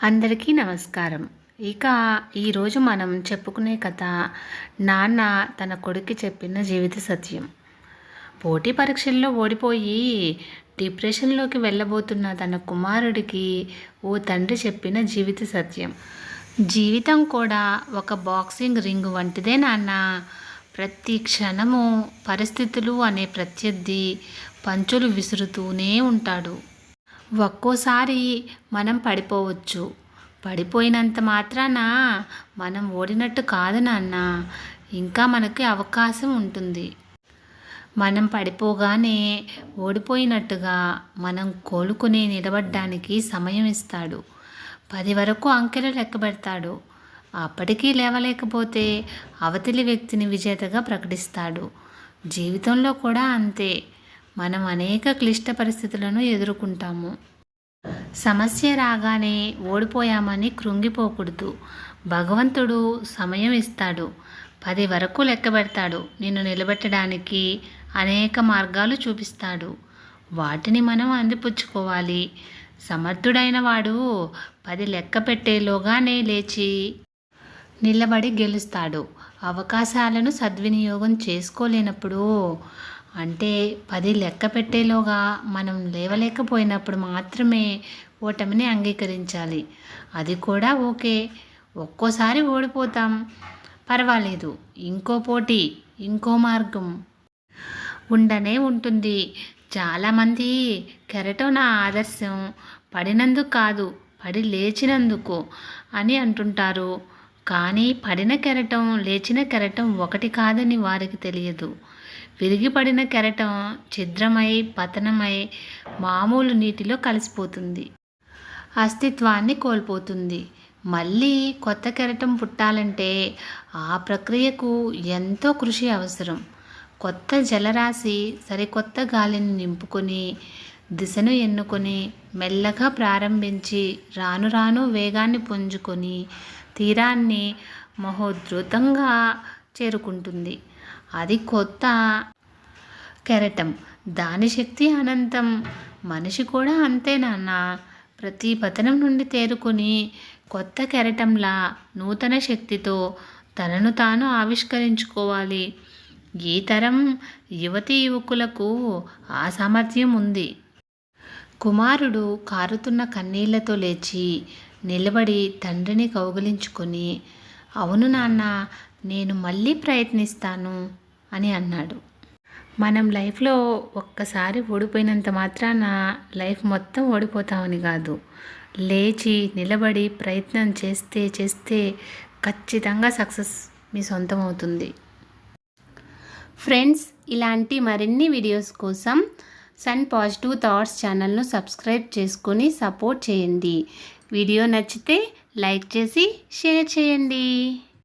అందరికీ నమస్కారం. ఇక ఈరోజు మనం చెప్పుకునే కథ నాన్న తన కొడుక్కి చెప్పిన జీవిత సత్యం. పోటీ పరీక్షల్లో ఓడిపోయి డిప్రెషన్లోకి వెళ్ళబోతున్న తన కుమారుడికి ఓ తండ్రి చెప్పిన జీవిత సత్యం. జీవితం కూడా ఒక బాక్సింగ్ రింగ్ వంటిదే నాన్న. ప్రతి క్షణము పరిస్థితులు అనే ప్రత్యర్థి పంచులు విసురుతూనే ఉంటాడు. ఒక్కోసారి మనం పడిపోవచ్చు. పడిపోయినంత మాత్రాన మనం ఓడినట్టు కాదు నాన్న. ఇంకా మనకి అవకాశం ఉంటుంది. మనం పడిపోగానే ఓడిపోయినట్టుగా మనం కోలుకుని నిలబడ్డానికి సమయం ఇస్తాడు. 10 వరకు అంకెలు లెక్కబెడతాడు. అప్పటికీ లేవలేకపోతే అవతలి వ్యక్తిని విజేతగా ప్రకటిస్తాడు. జీవితంలో కూడా అంతే. మనం అనేక క్లిష్ట పరిస్థితులను ఎదుర్కొంటాము. సమస్య రాగానే ఓడిపోయామని కృంగిపోకూడదు. భగవంతుడు సమయం ఇస్తాడు. 10 వరకు లెక్కబెడతాడు. నిన్ను నిలబెట్టడానికి అనేక మార్గాలు చూపిస్తాడు. వాటిని మనం అందిపుచ్చుకోవాలి. సమర్థుడైన వాడు 10 లెక్క పెట్టేలోగానే లేచి నిలబడి గెలుస్తాడు. అవకాశాలను సద్వినియోగం చేసుకోలేనప్పుడు, అంటే 10 లెక్క పెట్టేలోగా మనం లేవలేకపోయినప్పుడు మాత్రమే ఓటమిని అంగీకరించాలి. అది కూడా ఓకే. ఒక్కోసారి ఓడిపోతాం, పర్వాలేదు. ఇంకో పోటీ, ఇంకో మార్గం ఉండనే ఉంటుంది. చాలామంది కెరటం నా ఆదర్శం, పడినందుకు కాదు పడి లేచినందుకు అని అంటుంటారు. కానీ పడిన కెరటం లేచిన కెరటం ఒకటి కాదని వారికి తెలియదు. విరిగిపడిన కెరటం ఛిద్రమై పతనమై మామూలు నీటిలో కలిసిపోతుంది. అస్తిత్వాన్ని కోల్పోతుంది. మళ్ళీ కొత్త కెరటం పుట్టాలంటే ఆ ప్రక్రియకు ఎంతో కృషి అవసరం. కొత్త జలరాశి సరికొత్త గాలిని నింపుకొని దిశను ఎన్నుకొని మెల్లగా ప్రారంభించి రాను రాను వేగాన్ని పుంజుకొని తీరాన్ని మహోద్ధృతంగా చేరుకుంటుంది. అది కొత్త కెరటం. దాని శక్తి అనంతం. మనిషి కూడా అంతే నాన్న. ప్రతి పతనం నుండి తేరుకొని కొత్త కెరటంలా నూతన శక్తితో తనను తాను ఆవిష్కరించుకోవాలి. ఈ తరం యువతీ యువకులకు ఆ సామర్థ్యం ఉంది. కుమారుడు కారుతున్న కన్నీళ్లతో లేచి నిలబడి తండ్రిని కౌగిలించుకొని, అవును నాన్న, నేను మళ్ళీ ప్రయత్నిస్తాను అని అన్నాడు. మనం లైఫ్లో ఒక్కసారి ఓడిపోయినంత మాత్రాన లైఫ్ మొత్తం ఓడిపోతామని కాదు. లేచి నిలబడి ప్రయత్నం చేస్తే ఖచ్చితంగా సక్సెస్ మీ సొంతం అవుతుంది. ఫ్రెండ్స్, ఇలాంటి మరిన్ని వీడియోస్ కోసం సన్ పాజిటివ్ థాట్స్ ఛానల్ను సబ్స్క్రైబ్ చేసుకొని సపోర్ట్ చేయండి. వీడియో నచ్చితే లైక్ చేసి షేర్ చేయండి.